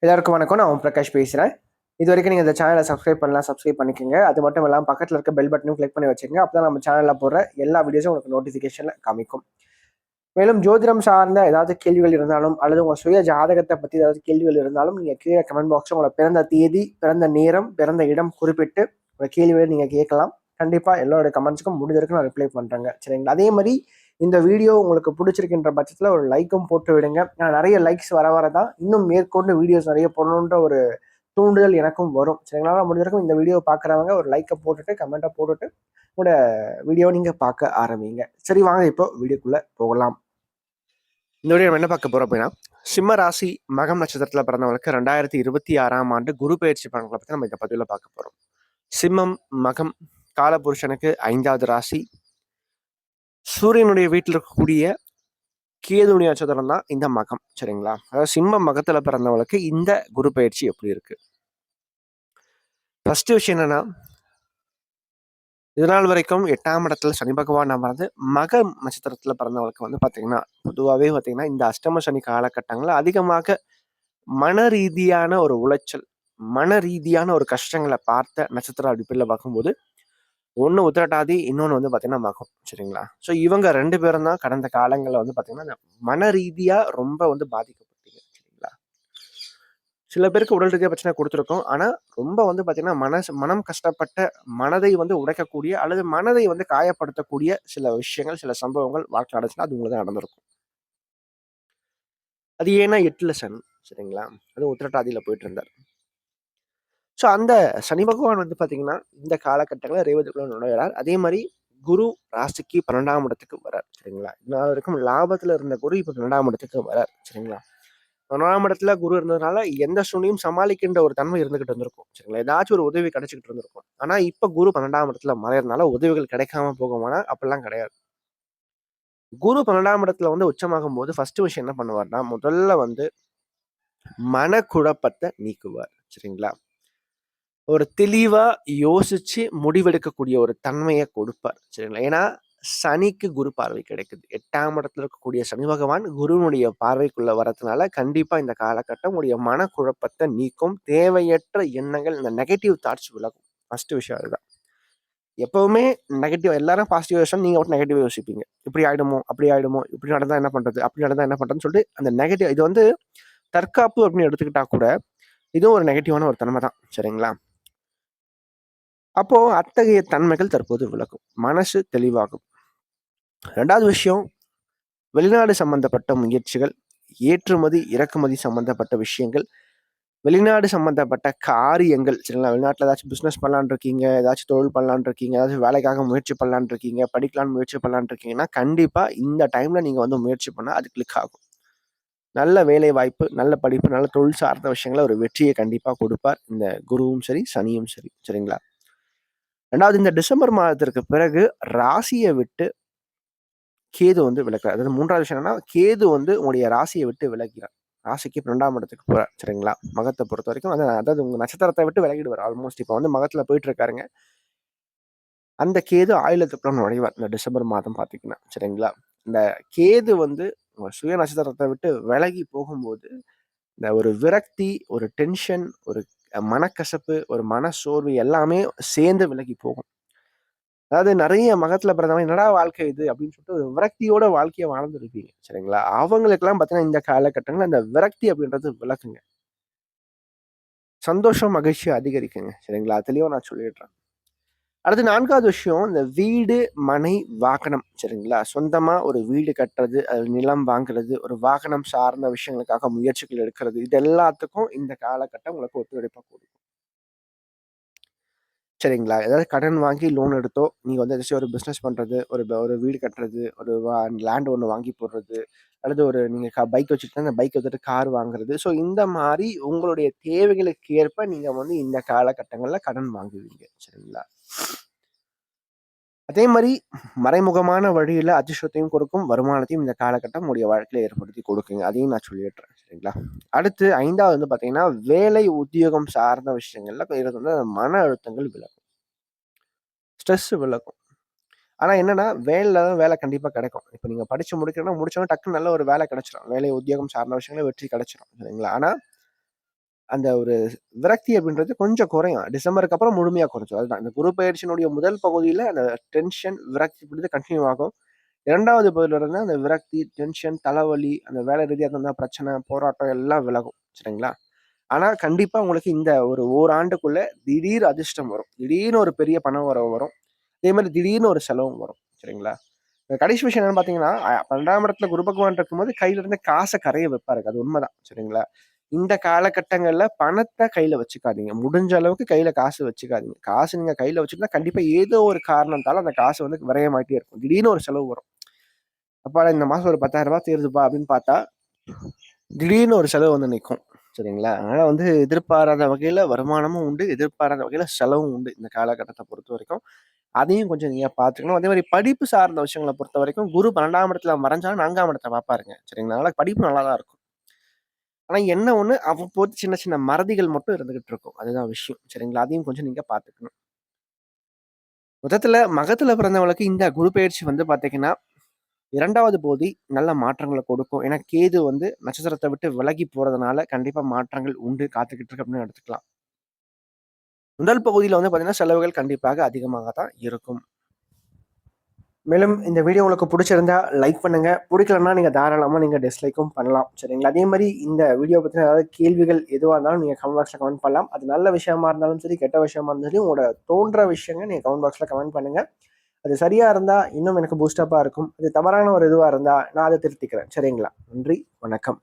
எல்லாருக்கும் வணக்கம். நான் ஓம் பிரகாஷ் பேசுகிறேன். இது வரைக்கும் நீங்கள் இந்த சேனலை சப்ஸ்கிரைப் பண்ணலாம், சப்ஸ்கிரைப் பண்ணிக்கோங்க. அது மட்டும் இல்லாமல் பக்கத்தில் இருக்க பெல் பட்டனும் கிளிக் பண்ணி வச்சுக்கோங்க. அப்போ தான் நம்ம சேனலில் போடுற எல்லா வீடியோஸும் உங்களுக்கு நோட்டிஃபிகேஷனில் காமிக்கும். மேலும் ஜோதிடம் சார்ந்த ஏதாவது கேள்விகள் இருந்தாலும் அல்லது உங்கள் சுய ஜாதகத்தை பற்றி ஏதாவது கேள்விகள் இருந்தாலும் நீங்கள் கீழே கமெண்ட் பாக்ஸில் உங்களோட பிறந்த தேதி, பிறந்த நேரம், பிறந்த இடம் குறிப்பிட்டு உங்கள் கேள்விகளை நீங்கள் கேட்கலாம். கண்டிப்பாக எல்லோருடைய கமெண்ட்ஸுக்கும் முடிஞ்ச வரைக்கும் நான் ரிப்ளை பண்ணுறேங்க. சரிங்களா? அதே மாதிரி இந்த வீடியோ உங்களுக்கு பிடிச்சிருக்கின்ற பட்சத்தில் ஒரு லைக்கும் போட்டு விடுங்க. நிறைய லைக்ஸ் வர தான் இன்னும் மேற்கொண்டு வீடியோஸ் நிறைய போடணுன்ற ஒரு தூண்டுதல் எனக்கும் வரும். சரிங்களா? முடிஞ்சிருக்கும் இந்த வீடியோ பார்க்குறவங்க ஒரு லைக்கை போட்டுட்டு கமெண்ட்டை போட்டுட்டு உங்களோட வீடியோ நீங்கள் பார்க்க ஆரம்பிங்க. சரி, வாங்க இப்போ வீடியோக்குள்ளே போகலாம். இந்த வீடியோ நம்ம என்ன பார்க்க போகிறோம் அப்படின்னா, சிம்ம ராசி மகம் நட்சத்திரத்தில் பிறந்தவங்களுக்கு 2026ஆம் ஆண்டு குரு பயிற்சி பலன்களை பற்றி நம்ம இந்த பதிவில் பார்க்க போகிறோம். சிம்மம் மகம் காலபுருஷனுக்கு 5வது ராசி. சூரியனுடைய வீட்டில் இருக்கக்கூடிய கேதுடைய நட்சத்திரம் தான் இந்த மகம். சரிங்களா? அதாவது சிம்ம மகத்துல பிறந்தவங்களுக்கு இந்த குரு பயிற்சி எப்படி இருக்கு? ஃபர்ஸ்ட் விஷயம் என்னன்னா, இதனால் வரைக்கும் 8ஆம் இடத்துல சனி பகவான் அமர்ந்து மக நட்சத்திரத்துல பிறந்தவங்களுக்கு வந்து பாத்தீங்கன்னா, பொதுவாகவே பாத்தீங்கன்னா இந்த அஷ்டம சனி காலகட்டங்களில் அதிகமாக மன ரீதியான ஒரு உளைச்சல், மன ரீதியான ஒரு கஷ்டங்களை பார்த்த நட்சத்திர அடிப்படையில் பார்க்கும்போது ஒன்று உத்திரட்டாதி, இன்னொன்று வந்து பார்த்தீங்கன்னா மகம். சரிங்களா? ஸோ இவங்க 2 பேரும் தான் கடந்த காலங்களில் வந்து பார்த்தீங்கன்னா மன ரீதியாக ரொம்ப வந்து பாதிக்கப்பட்டீங்க. சரிங்களா? சில பேருக்கு உடல் ரீதியாக பிரச்சனை கொடுத்துருக்கோம். ஆனால் ரொம்ப வந்து பார்த்தீங்கன்னா மனம் கஷ்டப்பட்ட, மனதை வந்து உடைக்கக்கூடிய அல்லது மனதை வந்து காயப்படுத்தக்கூடிய சில விஷயங்கள், சில சம்பவங்கள் வாழ்க்கை நடந்துச்சுன்னா அது உங்களுக்கு நடந்திருக்கும். அது ஏன்னா 8ல சனி. சரிங்களா? அது உத்திரட்டாதியில் போயிட்டு இருந்தார். ஸோ அந்த சனி பகவான் வந்து பார்த்தீங்கன்னா இந்த காலகட்டங்களில் ரேவதிக்குள்ள நுழைகிறார். அதே மாதிரி குரு ராசிக்கு 12ஆம் இடத்துக்கு வரார். சரிங்களா? இதனால வரைக்கும் லாபத்தில் இருந்த குரு இப்போ 12ஆம் இடத்துக்கு வரார். சரிங்களா? 12ஆம் இடத்துல குரு இருந்ததுனால எந்த சூழ்நிலையும் சமாளிக்கின்ற ஒரு தன்மை இருந்துகிட்டு இருந்திருக்கும். சரிங்களா? ஏதாச்சும் ஒரு உதவி கிடைச்சிக்கிட்டு இருந்திருக்கும். ஆனால் இப்போ குரு 12ஆம் இடத்துல மறையறதுனால உதவிகள் கிடைக்காம போகுமானா அப்படிலாம் கிடையாது. குரு 12ஆம் இடத்துல வந்து உச்சமாகும் போது ஃபர்ஸ்ட் விஷயம் என்ன பண்ணுவார்னா, முதல்ல வந்து மனக்குழப்பத்தை நீக்குவார். சரிங்களா? ஒரு தெளிவா யோசிச்சு முடிவெடுக்கக்கூடிய ஒரு தன்மையை கொடுப்பார். சரிங்களா? ஏன்னா சனிக்கு குரு பார்வை கிடைக்குது. 8ஆம் இடத்துல இருக்கக்கூடிய சனி பகவான் குருனுடைய பார்வைக்குள்ள வரதுனால கண்டிப்பா இந்த காலகட்டம் உடைய மனக்குழப்பத்தை நீக்கும். தேவையற்ற எண்ணங்கள், இந்த நெகட்டிவ் தாட்ஸ் விலகும். ஃபர்ஸ்ட் விஷயம் அதுதான். எப்பவுமே நெகட்டிவ், எல்லாரும் பாசிட்டிவ் யோசிச்சா நீங்க மட்டும் நெகட்டிவ் யோசிப்பீங்க. இப்படி ஆயிடுமோ, அப்படி ஆயிடுமோ, இப்படி நடந்தா என்ன பண்றது, அப்படி நடந்தா என்ன பண்றதுன்னு சொல்லிட்டு அந்த நெகட்டிவ், இது வந்து தற்காப்பு அப்படின்னு எடுத்துக்கிட்டா கூட இதுவும் ஒரு நெகட்டிவான ஒரு தன்மை தான். சரிங்களா? அப்போ அத்தகைய தன்மைகள் தற்போது விலகும். மனசு தெளிவாகும். 2வது விஷயம், வெளிநாடு சம்பந்தப்பட்ட முயற்சிகள், ஏற்றுமதி இறக்குமதி சம்பந்தப்பட்ட விஷயங்கள், வெளிநாடு சம்பந்தப்பட்ட காரியங்கள். சரிங்களா? வெளிநாட்டில் ஏதாச்சும் பிஸ்னஸ் பண்ணலான்னு இருக்கீங்க, ஏதாச்சும் தொழில் பண்ணலான்னு இருக்கீங்க, ஏதாச்சும் வேலைக்காக முயற்சி பண்ணலான்னு இருக்கீங்க, படிக்கலான்னு முயற்சி பண்ணலான்னு இருக்கீங்கன்னா கண்டிப்பாக இந்த டைமில் நீங்கள் வந்து முயற்சி பண்ணால் அது கிளிக் ஆகும். நல்ல வேலை வாய்ப்பு, நல்ல படிப்பு, நல்ல தொழில் சார்ந்த விஷயங்களை ஒரு வெற்றியை கண்டிப்பாக கொடுப்பார் இந்த குருவும் சரி, சனியும் சரி. சரிங்களா? 2வது, இந்த டிசம்பர் மாதத்திற்கு பிறகு ராசியை விட்டு கேது வந்து விலகிறார். அதாவது 3வது விஷயம் என்னன்னா, கேது வந்து உங்களுடைய ராசியை விட்டு விலகிறார். ராசிக்கு 2ஆம் இடத்துக்கு போறார். சரிங்களா? மகத்தை பொறுத்த வரைக்கும் அதாவது உங்க நட்சத்திரத்தை விட்டு விலகிடுவார். ஆல்மோஸ்ட் இப்போ வந்து மகத்துல போயிட்டு இருக்காருங்க. அந்த கேது ஆயிலத்துக்குள்ள நுழைவார் இந்த டிசம்பர் மாதம் பார்த்தீங்கன்னா. சரிங்களா? இந்த கேது வந்து உங்க சுய நட்சத்திரத்தை விட்டு விலகி போகும்போது இந்த ஒரு விரக்தி, ஒரு டென்ஷன், ஒரு மனக்கசப்பு, ஒரு மனசோர்வு எல்லாமே சேர்ந்து விலகி போகும். அதாவது நிறைய மகத்துல பிறந்தவங்க என்னடா வாழ்க்கை இது அப்படின்னு சொல்லிட்டு ஒரு விரக்தியோட வாழ்க்கையை வாழ்ந்துருப்பீங்க. சரிங்களா? அவங்களுக்கெல்லாம் பார்த்தீங்கன்னா இந்த காலகட்டங்களில் அந்த விரக்தி அப்படின்றது விலக்குங்க. சந்தோஷம், மகிழ்ச்சி அதிகரிக்குங்க. சரிங்களா? தெளிவா நான் சொல்லிடுறேன். அடுத்து 4வது விஷயம், இந்த வீடு, மனை, வாகனம். சரிங்களா? சொந்தமா ஒரு வீடு கட்டுறது, அது நிலம் வாங்குறது, ஒரு வாகனம் சார்ந்த விஷயங்களுக்காக முயற்சிகள் எடுக்கிறது, இது எல்லாத்துக்கும் இந்த காலகட்டம் உங்களுக்கு ஒத்துழைப்பா கொடுக்கும். சரிங்களா? ஏதாவது கடன் வாங்கி லோன் எடுத்தோ, நீங்க வந்து ஏதாச்சும் ஒரு பிசினஸ் பண்றது, ஒரு வீடு கட்டுறது, ஒரு லேண்ட் ஒண்ணு வாங்கி போடுறது, அல்லது ஒரு நீங்க பைக் வச்சுக்கிட்டா அந்த பைக் வந்துட்டு கார் வாங்குறது. ஸோ இந்த மாரி உங்களுடைய தேவைகளுக்கு ஏற்ப நீங்க வந்து இந்த காலகட்டங்கள்ல கடன் வாங்குவீங்க. சரிங்களா? அதே மாரி மறைமுகமான வழியில அதிர்ஷ்டத்தையும் கொடுக்கும், வருமானத்தையும் இந்த காலகட்டம் உங்களுடைய வாழ்க்கையில ஏற்படுத்தி கொடுக்குங்க. அதையும் நான் சொல்லிடுறேன். சரிங்களா? அடுத்து 5வது வந்து பார்த்தீங்கன்னா, வேலை, உத்தியோகம் சார்ந்த விஷயங்கள்ல எனக்கு வந்து மன அழுத்தங்கள் விலகும். ஸ்ட்ரெஸ் விலகும். ஆனா என்னன்னா, வேலை கண்டிப்பா கிடைக்கும். இப்ப நீங்க படிச்சு முடிக்கணும்னா, முடிச்சோனே டக்குனு நல்ல ஒரு வேலை கிடைச்சிரும். வேலை, உத்தியோகம் சார்ந்த விஷயங்கள்ல வெற்றி கிடைச்சிரும். சரிங்களா? ஆனா அந்த ஒரு விரக்தி அப்படின்றது கொஞ்சம் குறையும். டிசம்பருக்கு அப்புறம் முழுமையா குறைஞ்சிரும். அதுதான் இந்த குரு பெயர்ச்சியினுடைய முதல் பகுதியில அந்த டென்ஷன், விரக்தி அப்படின்றது கன்டினியூ ஆகும். 2வது பகுதியில இருந்து அந்த விரக்தி, டென்ஷன், தலைவலி, அந்த வேலை ரீதியா இருந்த பிரச்சனை, போராட்டம் எல்லாம் விலகும். சரிங்களா? ஆனா கண்டிப்பா உங்களுக்கு இந்த ஒரு ஓராண்டுக்குள்ள திடீர் அதிர்ஷ்டம் வரும். திடீர்னு ஒரு பெரிய பண வரவு வரும். அதே மாரி திடீர்னு ஒரு செலவும் வரும். சரிங்களா? கடைசி விஷயம் என்னன்னு பார்த்தீங்கன்னா, 12ஆம் இடத்துல குரு பகவான் இருக்கும்போது கையில இருந்து காச கரைய வைப்பாரு. அது உண்மதான். சரிங்களா? இந்த காலகட்டங்கள்ல பணத்த கையில வச்சுக்காதீங்க. முடிஞ்ச அளவுக்கு கையில காசு வச்சுக்காதீங்க. காசு நீங்க கையில வச்சுக்கிட்டா கண்டிப்பா ஏதோ ஒரு காரணத்தால அந்த காசு வந்து விரயமாயிட்டே இருக்கும். திடீர்னு ஒரு செலவு வரும். அப்பாடா இந்த மாசம் ஒரு ரூ. 10,000 தீருதுப்பா அப்படின்னு பார்த்தா, திடீர்னு ஒரு செலவு வந்து நிக்கும். சரிங்களா? அதனால வந்து எதிர்பாராத வகையில வருமானமும் உண்டு, எதிர்பாராத வகையில செலவும் உண்டு இந்த காலகட்டத்த பொறுத்தவரைக்கும். அதையும் கொஞ்சம் நீங்க பார்த்துக்கணும். அதே மாரி படிப்பு சார்ந்த விஷயங்கள பொறுத்தவரைக்கும் குரு 12ஆம் இடத்துல மறைஞ்சாலும் 4ஆம் இடத்த பார்ப்பாருங்க. சரிங்களா? அதனால படிப்பு நல்லா தான் இருக்கும். ஆனா என்ன ஒண்ணு, அவ்வப்போது சின்ன சின்ன மறதிகள் மட்டும் இருந்துகிட்டு இருக்கும். அதுதான் விஷயம். சரிங்களா? அதையும் கொஞ்சம் நீங்க பார்த்துக்கணும். மொத்தத்துல மகத்துல பிறந்தவங்களுக்கு இந்த குரு பெயர்ச்சி வந்து பார்த்தீங்கன்னா, 2வது பகுதி நல்ல மாற்றங்கள கொடுக்கும். ஏன்னா கேது வந்து நட்சத்திரத்த விட்டு விலகி போறதுனால கண்டிப்பா மாற்றங்கள் உண்டு, காத்துக்கிட்டு இருக்கு அப்படின்னு எடுத்துக்கலாம். முதல் பகுதியில வந்து பார்த்தீங்கன்னா, செலவுகள் கண்டிப்பாக அதிகமாக தான் இருக்கும். மேலும் இந்த வீடியோ உங்களுக்கு புடிச்சிருந்தா லைக் பண்ணுங்க. புடிக்கலன்னா நீங்க தாராளமா நீங்க டிஸ்லைக்கும் பண்ணலாம். சரிங்களா? அதே மாரி இந்த வீடியோ பத்தின ஏதாவது கேள்விகள் எதுவா இருந்தாலும் நீங்க கமெண்ட் பாக்ஸ்ல கமெண்ட் பண்ணலாம். அது நல்ல விஷயமா இருந்தாலும் சரி, கெட்ட விஷயமா இருந்தாலும் சரி, உங்களோட தோன்ற விஷயங்கள் நீங்க கமெண்ட் பாக்ஸ்ல கமெண்ட் பண்ணுங்க. அது சரியா இருந்தா இன்னும் எனக்கு பூஸ்டப்பா இருக்கும். அது தவறான ஒரு இதுவா இருந்தா நான் அத திருத்திக்கிறேன். சரிங்களா? நன்றி. வணக்கம்.